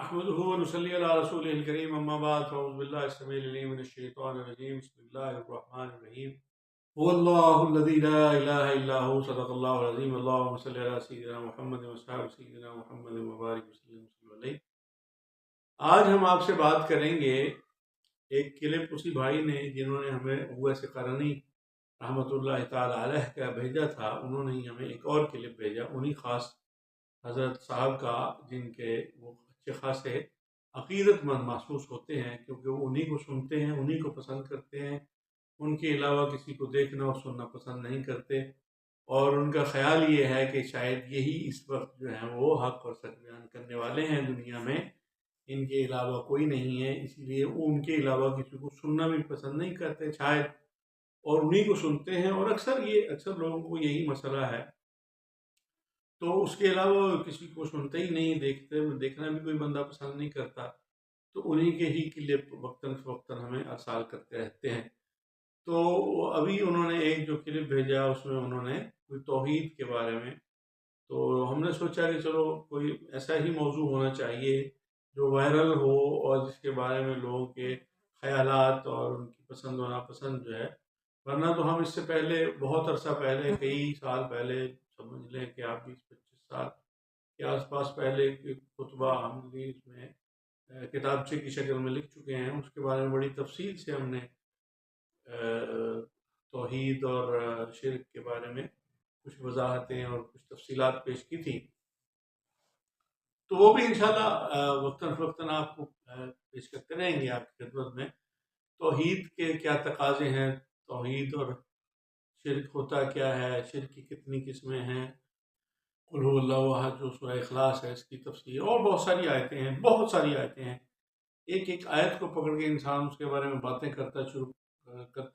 نحمده ونصلي على رسوله الكريم اما بعد فاعوذ بالله السميع العليم من الشيطان الرجيم بسم الله الرحمن الرحيم هو الله الذي لا اله الا هو صدق الله العظيم اللهم صل على سيدنا محمد وصحبه سيدنا محمد وبارك وسلم علیہ. آج ہم آپ سے بات کریں گے ایک کلپ اسی بھائی نے جنہوں نے ہمیں اویس قرنی رحمۃ اللہ تعالی علیہ کا بھیجا تھا. انہوں نے ہمیں ایک اور کلپ بھیجا انہی خاص حضرت صاحب کا جن کے وہ اچھے خاصے عقیدت مند محسوس ہوتے ہیں کیونکہ وہ انہی کو سنتے ہیں, انہی کو پسند کرتے ہیں, ان کے علاوہ کسی کو دیکھنا اور سننا پسند نہیں کرتے, اور ان کا خیال یہ ہے کہ شاید یہی اس وقت جو ہیں وہ حق اور سچ بیان کرنے والے ہیں دنیا میں, ان کے علاوہ کوئی نہیں ہے. اس لیے وہ ان کے علاوہ کسی کو سننا بھی پسند نہیں کرتے شاید, اور انہی کو سنتے ہیں. اور اکثر لوگوں کو یہی مسئلہ ہے, تو اس کے علاوہ کسی کو سنتے ہی نہیں, دیکھنا بھی کوئی بندہ پسند نہیں کرتا, تو انہی کے ہی کلپ وقتاً فوقتاً ہمیں ارسال کرتے رہتے ہیں. تو ابھی انہوں نے ایک جو کلپ بھیجا اس میں انہوں نے کوئی توحید کے بارے میں, تو ہم نے سوچا کہ چلو کوئی ایسا ہی موضوع ہونا چاہیے جو وائرل ہو اور جس کے بارے میں لوگوں کے خیالات اور ان کی پسند و ناپسند جو ہے, ورنہ تو ہم اس سے پہلے بہت عرصہ پہلے کئی سال پہلے سمجھ لیں کہ آپ 20-25 سال کے آس پاس پہلے خطبہ ہم بھی اس میں کتابچے کی شکل میں لکھ چکے ہیں. اس کے بارے میں بڑی تفصیل سے ہم نے توحید اور شرک کے بارے میں کچھ وضاحتیں اور کچھ تفصیلات پیش کی تھی, تو وہ بھی انشاءاللہ وقتاً فوقتاً آپ کو پیش کرتے رہیں گے آپ کی خدمت میں. توحید کے کیا تقاضے ہیں, توحید اور شرک ہوتا کیا ہے, شرک کی کتنی قسمیں ہیں, قل هو اللہ احد جو سورہ اخلاص ہے اس کی تفسیر, اور بہت ساری آیتیں ہیں. ایک آیت کو پکڑ کے انسان اس کے بارے میں باتیں کرتا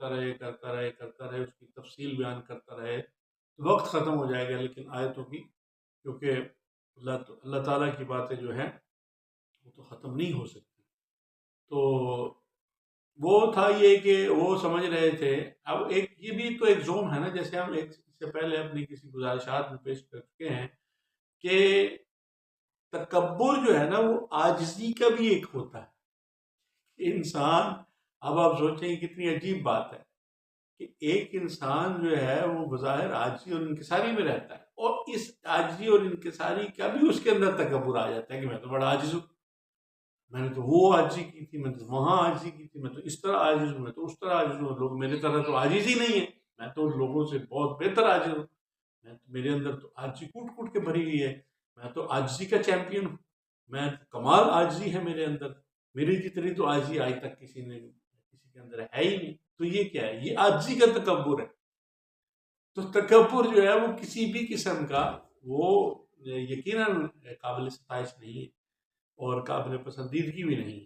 رہے, اس کی تفصیل بیان کرتا رہے, تو وقت ختم ہو جائے گا. لیکن آیتوں کی, کیونکہ اللہ تعالیٰ کی باتیں جو ہیں وہ تو ختم نہیں ہو سکتی. تو وہ تھا یہ کہ وہ سمجھ رہے تھے. اب یہ بھی تو ایک زوم ہے نا, جیسے ہم اس سے پہلے اپنی کسی گزارشات میں پیش کر چکے ہیں کہ تکبر جو ہے نا وہ عاجزی کا بھی ایک ہوتا ہے. انسان, اب آپ سوچیں کتنی عجیب بات ہے کہ ایک انسان جو ہے وہ بظاہر عاجزی اور انکساری میں رہتا ہے, اور اس عاجزی اور انکساری کا بھی اس کے اندر تکبر آ جاتا ہے کہ میں تو بڑا عاجز ہوں, میں نے تو وہ عاجزی کی تھی, میں تو وہاں عاجزی کی تھی, میں تو اس طرح عاجز ہوں, میں تو اس طرح عاجز ہوں, لوگ میرے طرح تو عاجز ہی نہیں ہے, میں تو لوگوں سے بہت بہتر عاجز ہوں, میرے اندر تو عاجزی کوٹ کوٹ کے بھری ہوئی ہے, میں تو عاجزی کا چیمپئن ہوں, میں کمال عاجزی ہے میرے اندر, میری جتنی تو عاجزی آج تک کسی کے اندر ہے ہی نہیں. تو یہ کیا ہے, یہ عاجزی کا تکبر ہے. تو تکبر جو ہے وہ کسی بھی قسم کا وہ یقیناً قابل ستائش نہیں ہے اور قابل پسندیدگی بھی نہیں.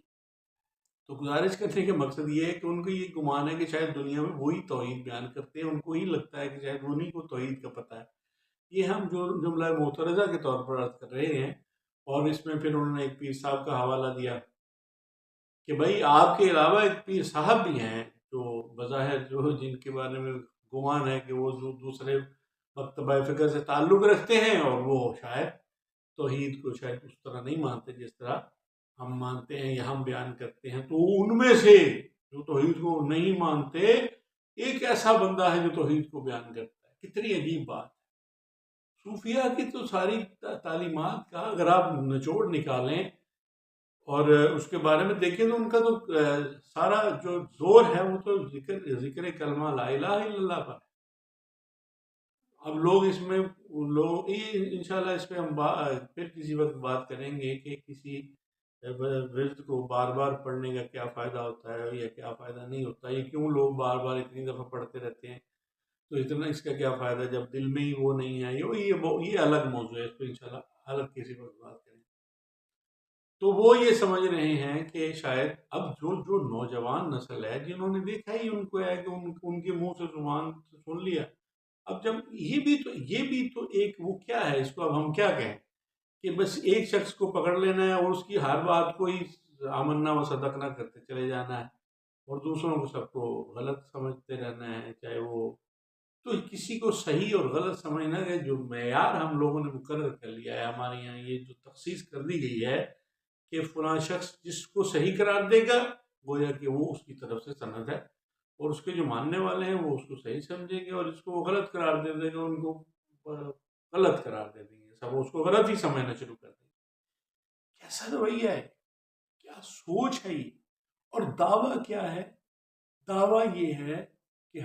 تو گزارش کرنے کا مقصد یہ ہے کہ ان کو یہ گمان ہے کہ شاید دنیا میں وہی توحید بیان کرتے ہیں, ان کو ہی لگتا ہے کہ شاید انہیں کو توحید کا پتہ ہے. یہ ہم جو جملہ معترضہ کے طور پر عرض کر رہے ہیں, اور اس میں پھر انہوں نے ایک پیر صاحب کا حوالہ دیا کہ بھائی آپ کے علاوہ ایک پیر صاحب بھی ہیں جو بظاہر جو جن کے بارے میں گمان ہے کہ وہ دوسرے مکتبہ فکر سے تعلق رکھتے ہیں, اور وہ شاید توحید کو شاید اس طرح نہیں مانتے جس طرح ہم مانتے ہیں یا ہم بیان کرتے ہیں. تو ان میں سے جو توحید کو نہیں مانتے ایک ایسا بندہ ہے جو توحید کو بیان کرتا ہے. کتنی عجیب بات ہے. صوفیہ کی تو ساری تعلیمات کا اگر آپ نچوڑ نکالیں اور اس کے بارے میں دیکھیں تو ان کا تو سارا جو زور ہے وہ تو ذکر کلمہ لا الہ الا اللہ پر. اب لوگ اس میں انشاءاللہ اس پہ ہم پھر کسی وقت بات کریں گے کہ کسی ورد کو بار بار پڑھنے کا کیا فائدہ ہوتا ہے یا کیا فائدہ نہیں ہوتا, یہ کیوں لوگ بار بار اتنی دفعہ پڑھتے رہتے ہیں, تو اتنا اس کا کیا فائدہ جب دل میں ہی وہ نہیں ہے. یہ الگ موضوع ہے, اس پہ انشاءاللہ الگ کسی وقت بات کریں. تو وہ یہ سمجھ رہے ہیں کہ شاید اب جو نوجوان نسل ہے جنہوں نے دیکھا ہی ان کو ہے کہ ان کے منہ سے زبان سے سن لیا, اب جب یہ بھی تو ایک وہ کیا ہے, اس کو اب ہم کیا کہیں کہ بس ایک شخص کو پکڑ لینا ہے اور اس کی ہر بات کو ہی آمنا و صدقنا کرتے چلے جانا ہے, اور دوسروں کو سب کو غلط سمجھتے رہنا ہے. چاہے وہ تو کسی کو صحیح اور غلط سمجھنا ہے جو معیار ہم لوگوں نے مقرر کر لیا ہے, ہمارے یہاں یہ جو تخصیص کر دی گئی ہے کہ فلاں شخص جس کو صحیح قرار دے گا گویا کہ وہ اس کی طرف سے سند ہے، اور اس کے جو ماننے والے ہیں وہ اس کو صحیح سمجھیں گے، اور جس کو وہ غلط قرار دے دے گا ان کو غلط قرار دے دیں گے، سب اس کو غلط ہی سمجھنا شروع کر دیں گے۔ کیسا رویہ ہے، کیا سوچ ہے یہ؟ اور دعویٰ کیا ہے؟ دعویٰ یہ ہے کہ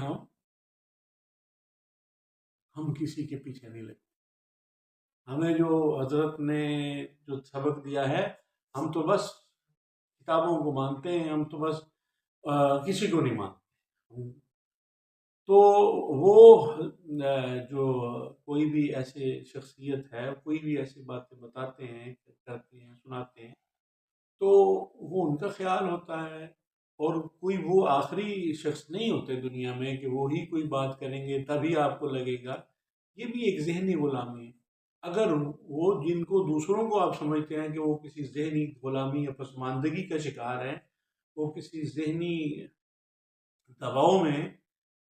ہم کسی کے پیچھے نہیں لگتے، ہمیں جو حضرت نے جو سبق دیا ہے ہم تو بس کتابوں کو مانتے ہیں، ہم تو بس کسی کو نہیں مانتے۔ تو وہ جو کوئی بھی ایسے شخصیت ہے، کوئی بھی ایسی باتیں بتاتے ہیں، کرتے ہیں، سناتے ہیں، تو وہ ان کا خیال ہوتا ہے، اور کوئی وہ آخری شخص نہیں ہوتے دنیا میں کہ وہی کوئی بات کریں گے تبھی آپ کو لگے گا۔ یہ بھی ایک ذہنی غلامی ہے۔ اگر وہ جن کو دوسروں کو آپ سمجھتے ہیں کہ وہ کسی ذہنی غلامی یا پسماندگی کا شکار ہیں، وہ کسی ذہنی دباؤ میں،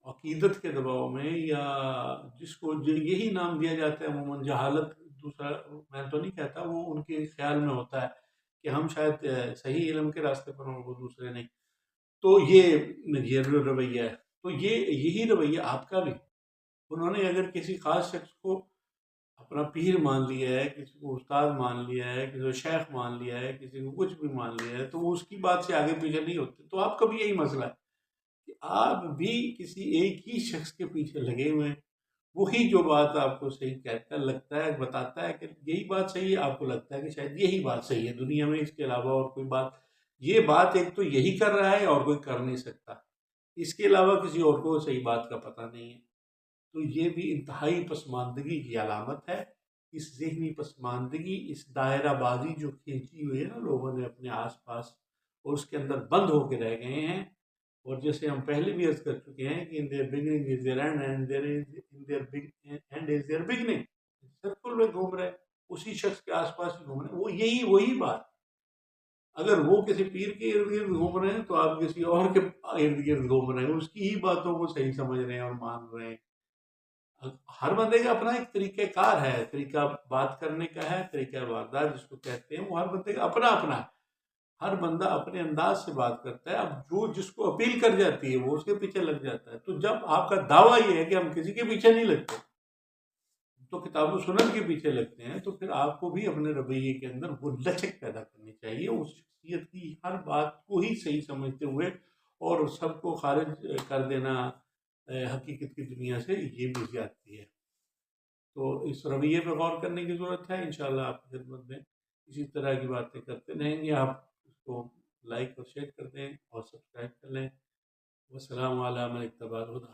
عقیدت کے دباؤ میں، یا جس کو یہی نام دیا جاتا ہے عموماً جہالت، دوسرا میں تو نہیں کہتا، وہ ان کے خیال میں ہوتا ہے کہ ہم شاید صحیح علم کے راستے پر ہوں، وہ دوسرے نہیں، تو یہ رویہ ہے۔ تو یہی رویہ آپ کا بھی، انہوں نے اگر کسی خاص شخص کو اپنا پیر مان لیا ہے، کسی کو استاد مان لیا ہے، کسی کو شیخ مان لیا ہے، کسی کو کچھ بھی مان لیا ہے، تو وہ اس کی بات سے آگے پیچھے نہیں ہوتے۔ تو آپ کا بھی یہی مسئلہ ہے کہ آپ بھی کسی ایک ہی شخص کے پیچھے لگے ہوئے ہیں، وہی جو بات آپ کو صحیح کہتا ہے، لگتا ہے، بتاتا ہے کہ یہی بات صحیح ہے، آپ کو لگتا ہے کہ شاید یہی بات صحیح ہے دنیا میں، اس کے علاوہ اور کوئی بات، یہ بات ایک تو یہی کر رہا ہے اور کوئی کر نہیں سکتا، اس کے علاوہ کسی اور کو صحیح بات کا پتہ نہیں ہے۔ تو یہ بھی انتہائی پسماندگی کی علامت ہے۔ اس ذہنی پسماندگی، اس دائرہ بازی جو کھینچی ہوئی ہے نا لوگوں نے اپنے آس پاس، اور اس کے اندر بند ہو کے رہ گئے ہیں، اور جیسے ہم پہلے بھی عرض کر چکے ہیں کہ in their beginning is their end and there is in their end is their beginning، circle میں گھوم رہے، اسی شخص کے آس پاس ہی گھوم رہے ہیں، وہ وہی بات۔ اگر وہ کسی پیر کے ارد گرد گھوم رہے ہیں تو آپ کسی اور کے ارد گرد گھوم رہے ہیں، اس کی ہی باتوں کو صحیح سمجھ رہے ہیں اور مان رہے ہیں۔ ہر بندے کا اپنا ایک طریقہ کار ہے، طریقہ بات کرنے کا ہے، طریقہ واردات جس کو کہتے ہیں، وہ ہر بندے کا اپنا اپنا ہے، ہر بندہ اپنے انداز سے بات کرتا ہے۔ اب جو جس کو اپیل کر جاتی ہے وہ اس کے پیچھے لگ جاتا ہے۔ تو جب آپ کا دعویٰ یہ ہے کہ ہم کسی کے پیچھے نہیں لگتے، تو کتاب و سنت کے پیچھے لگتے ہیں، تو پھر آپ کو بھی اپنے رویے کے اندر وہ لچک پیدا کرنی چاہیے، اس شخصیت کی ہر بات کو ہی صحیح سمجھتے ہوئے، اور سب کو خارج کر دینا حقیقت کی دنیا سے، یہ بھی زیادتی ہے۔ تو اس رویے پہ غور کرنے کی ضرورت ہے۔ انشاءاللہ آپ کی خدمت میں اسی طرح کی باتیں کرتے رہیں گے۔ آپ اس کو لائک اور شیئر کر دیں اور سبسکرائب کر لیں۔ والسلام علی من اتبع الہدی۔